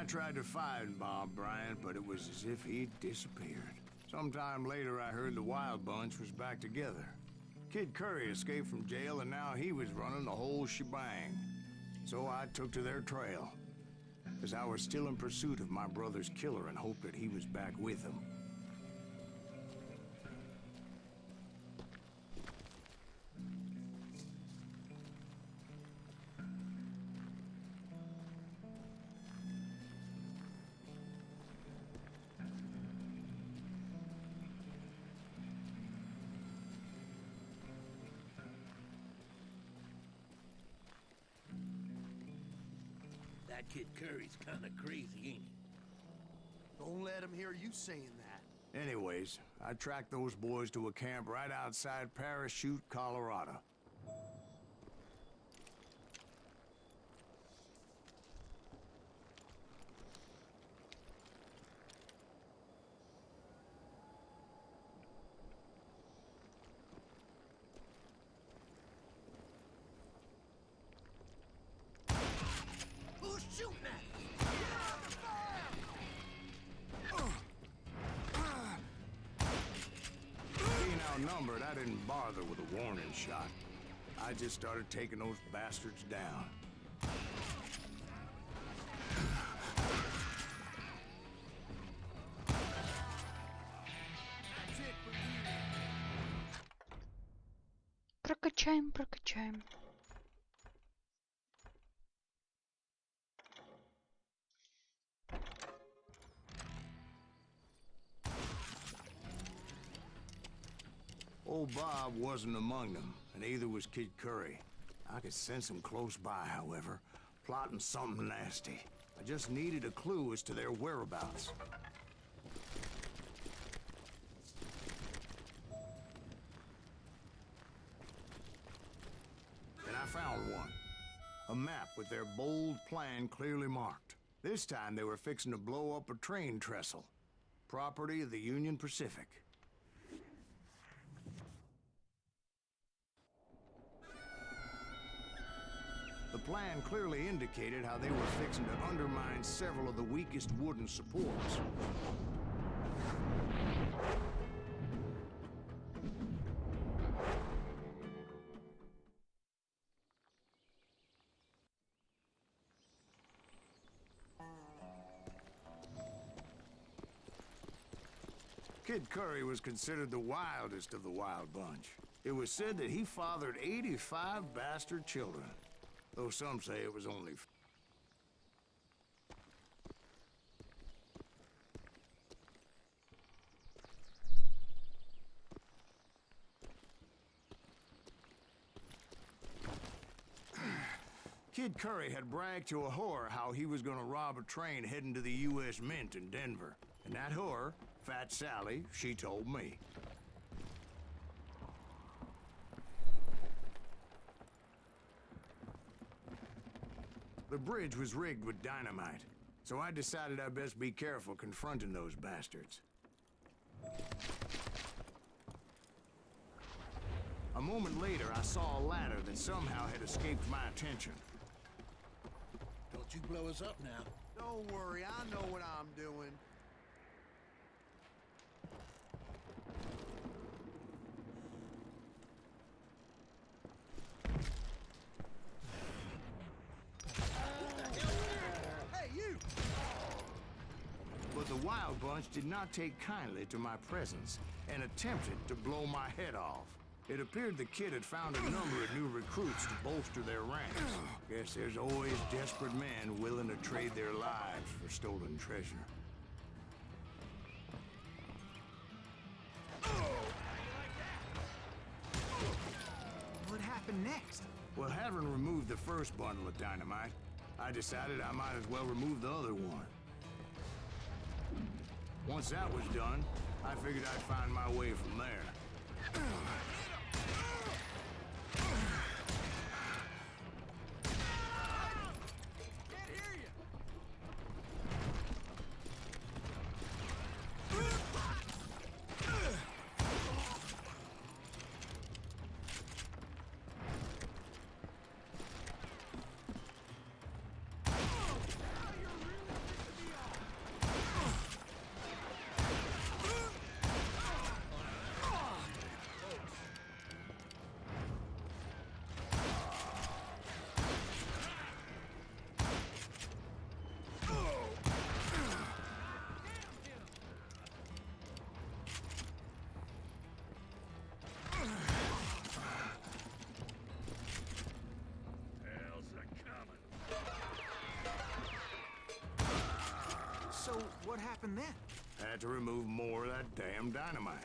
I tried to find Bob Bryant, but it was as if he'd disappeared. Sometime later, I heard the Wild Bunch was back together. Kid Curry escaped from jail, and now he was running the whole shebang. So I took to their trail, as I was still in pursuit of my brother's killer and hoped that he was back with him. That kid Curry's kinda crazy, ain't he? Don't let him hear you saying that. Anyways, I tracked those boys to a camp right outside Parachute, Colorado. Who's shooting at us? Being outnumbered, I didn't bother with a warning shot. I just started taking those bastards down. Прокачаем, прокачаем. Old Bob wasn't among them, and neither was Kid Curry. I could sense him close by, however, plotting something nasty. I just needed a clue as to their whereabouts. And I found one. A map with their bold plan clearly marked. This time they were fixing to blow up a train trestle. Property of the Union Pacific. The plan clearly indicated how they were fixing to undermine several of the weakest wooden supports. Kid Curry was considered the wildest of the Wild Bunch. It was said that he fathered 85 bastard children, though some say it was only... Kid Curry had bragged to a whore how he was gonna rob a train heading to the U.S. Mint in Denver. And that whore, Fat Sally, she told me. The bridge was rigged with dynamite, so I decided I'd best be careful confronting those bastards. A moment later, I saw a ladder that somehow had escaped my attention. Don't you blow us up now. Don't worry, I know what I'm doing. Hey, you! But the Wild Bunch did not take kindly to my presence and attempted to blow my head off. It appeared the kid had found a number of new recruits to bolster their ranks. Guess there's always desperate men willing to trade their lives for stolen treasure. What happened next? Well, having removed the first bundle of dynamite, I decided I might as well remove the other one. Once that was done, I figured I'd find my way from there. So what happened then? Had to remove more of that damn dynamite.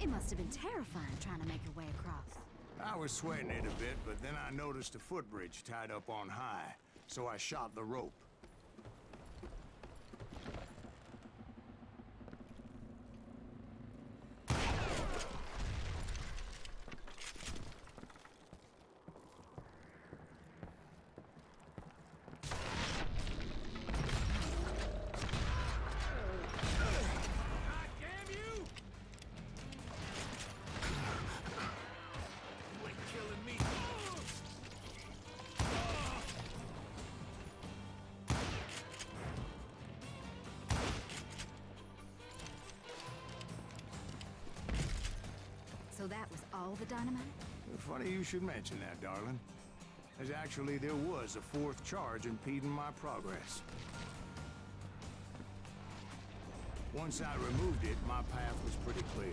It must have been terrifying trying to make your way across. I was sweating it a bit, but then I noticed a footbridge tied up on high, so I shot the rope. So that was all the dynamite? Funny you should mention that, darling. As actually there was a fourth charge impeding my progress. Once I removed it, my path was pretty clear.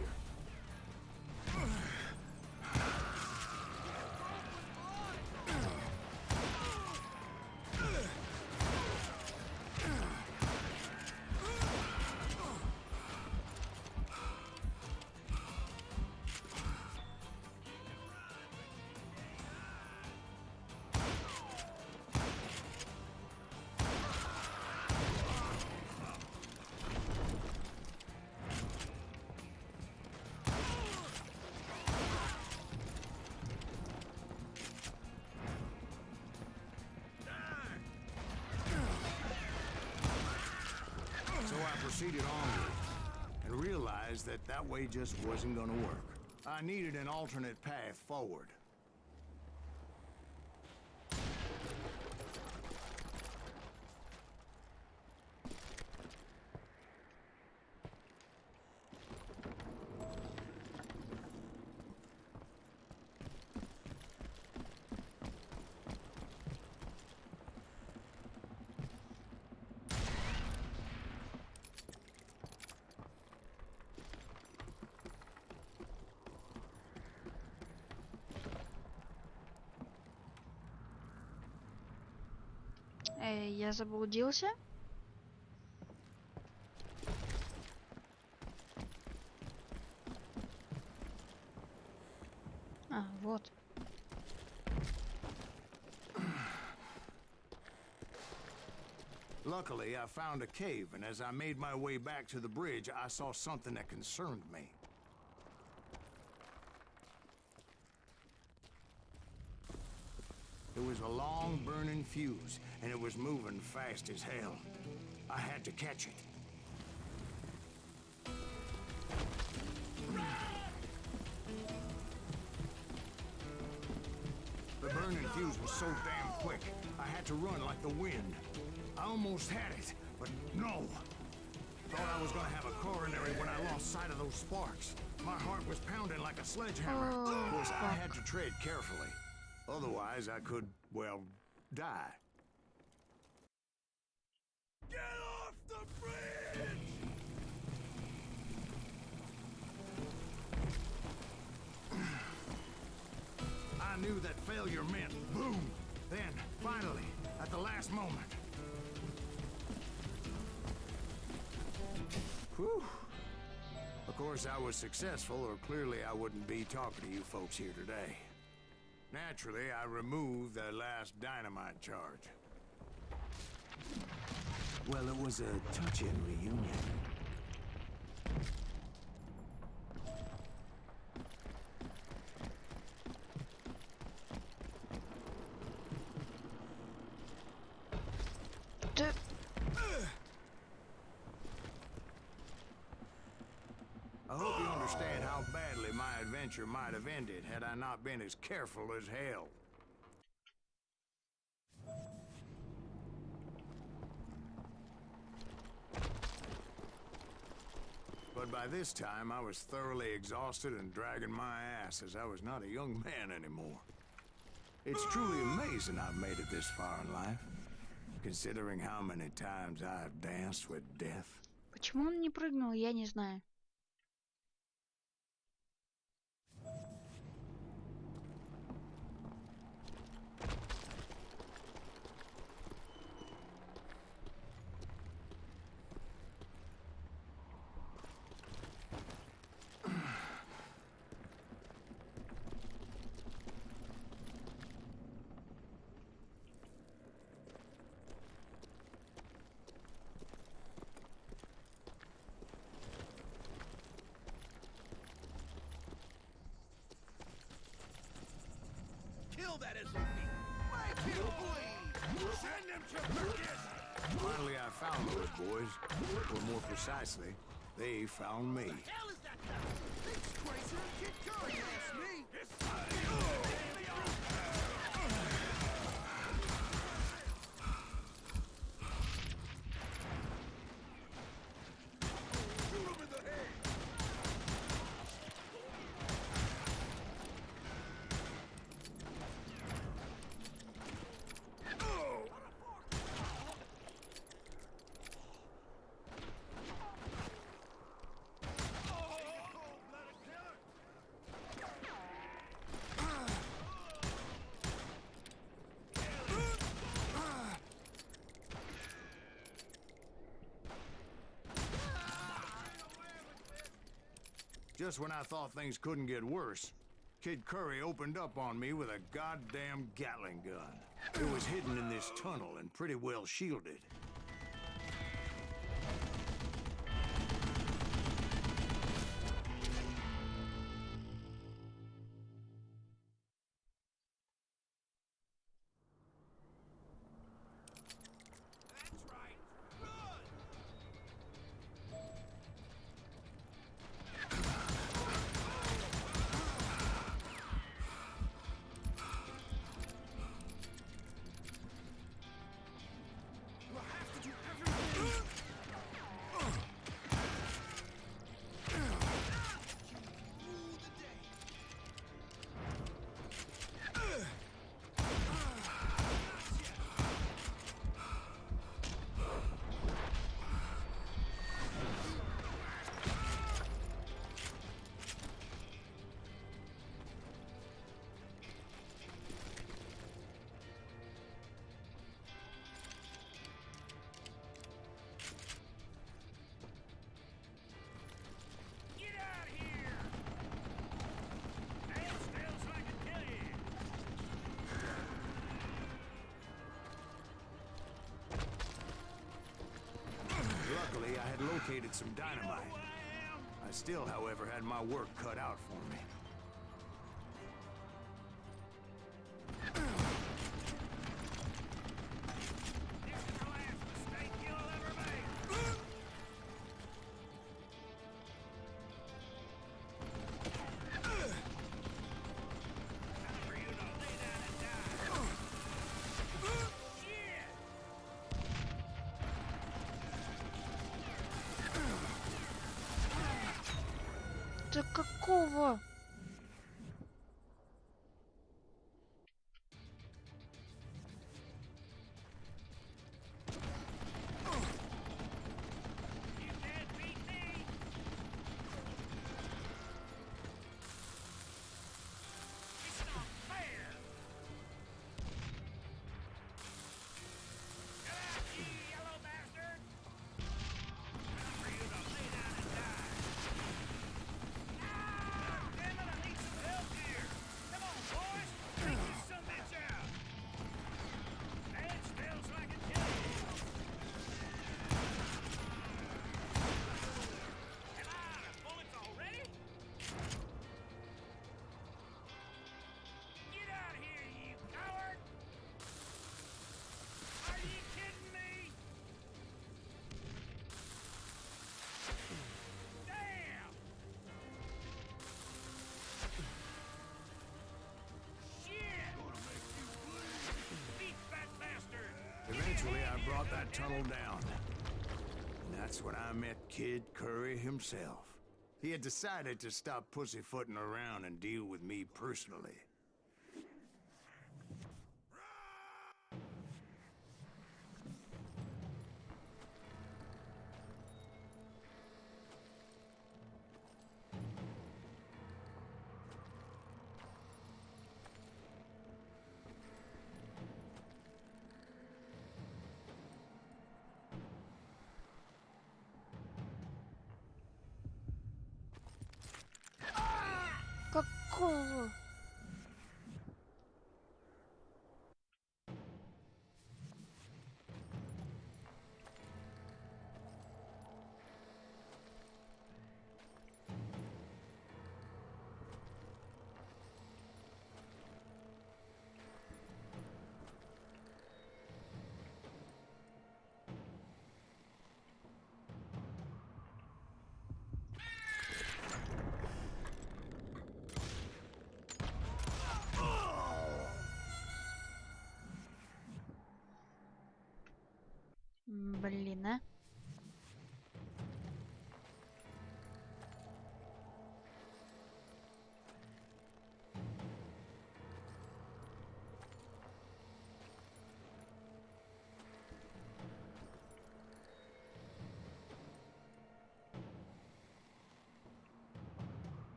Proceeded onward and realized that that way just wasn't going to work. I needed an alternate path forward. Я заблудился. А, вот. Luckily, I found a cave, and as I made my way back to the bridge, I saw something that concerned me. It was a long burning fuse, and it was moving fast as hell. I had to catch it. The burning fuse was so damn quick, I had to run like the wind. I almost had it, but no. Thought I was gonna have a coronary when I lost sight of those sparks. My heart was pounding like a sledgehammer. Of course, I had to tread carefully. Otherwise, I could, well, die. Get off the bridge! I knew that failure meant boom. Then, finally, at the last moment. Whew. Of course, I was successful, or clearly I wouldn't be talking to you folks here today. Naturally, I removed the last dynamite charge. Well, it was a touching reunion. I hope you understand how badly my adventure might have ended had I not been as careful as hell. But by this time, I was thoroughly exhausted and dragging my ass as I was not a young man anymore. It's truly amazing I've made it this far in life, considering how many times I've danced with death. Почему он не прыгнул, я не знаю. Kill that SOB! Make him bleed! Send him to perdition! Finally, I found those boys. Or more precisely, they found me. Hell is that guy? This crazy Kid Curry asked me. Just when I thought things couldn't get worse, Kid Curry opened up on me with a goddamn Gatling gun. It was hidden in this tunnel and pretty well shielded. Luckily, I had located some dynamite. I still, however, had my work cut out for me. Да какого? Eventually, I brought that tunnel down. And that's when I met Kid Curry himself. He had decided to stop pussyfooting around and deal with me personally. Какого?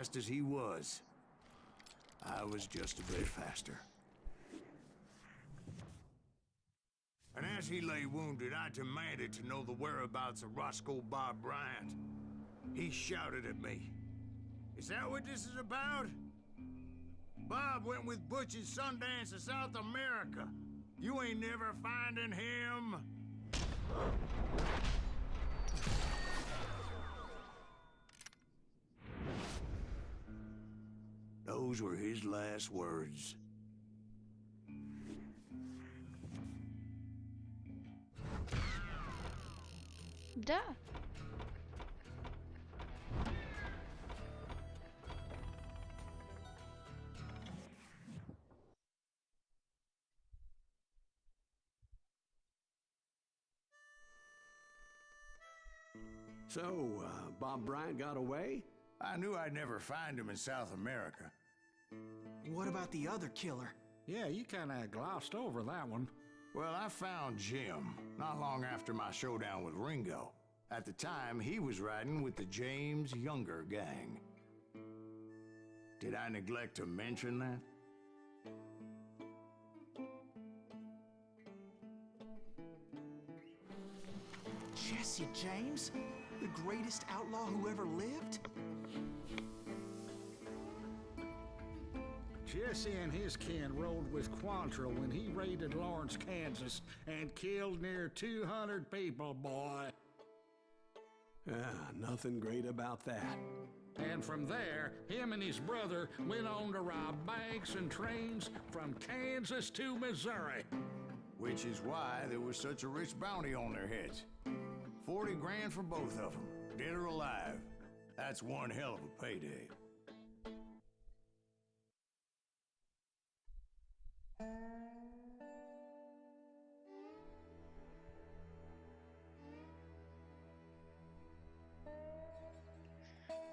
fast as he was. I was just a bit faster. And as he lay wounded, I demanded to know the whereabouts of Roscoe Bob Bryant. He shouted at me. Is that what this is about? Bob went with Butch's Sundance to South America. You ain't never finding him. Those were his last words. Да. So, Bob Bryant got away? I knew I'd never find him in South America. What about the other killer? Yeah, you kinda glossed over that one. Well, I found Jim not long after my showdown with Ringo. At the time, he was riding with the James Younger gang. Did I neglect to mention that? Jesse James? The greatest outlaw who ever lived? Jesse and his kin rode with Quantrill when he raided Lawrence, Kansas, and killed near 200 people, boy. Nothing great about that. And from there, him and his brother went on to rob banks and trains from Kansas to Missouri. Which is why there was such a rich bounty on their heads. 40 grand for both of them, dead or alive. That's one hell of a payday.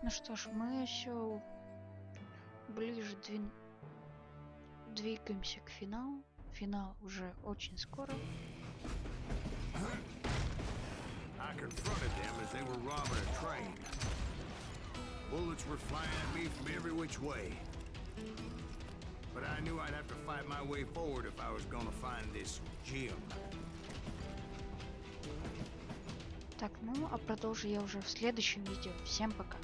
Ну что ж, мы еще ближе двигаемся к финалу. Финал уже очень скоро. I confronted them as they were robbing a train. Bullets were flying at me from every which way. But I knew I'd have to fight my way forward if I was gonna find this Jim. Так, ну а продолжу я уже в следующем видео. Всем пока.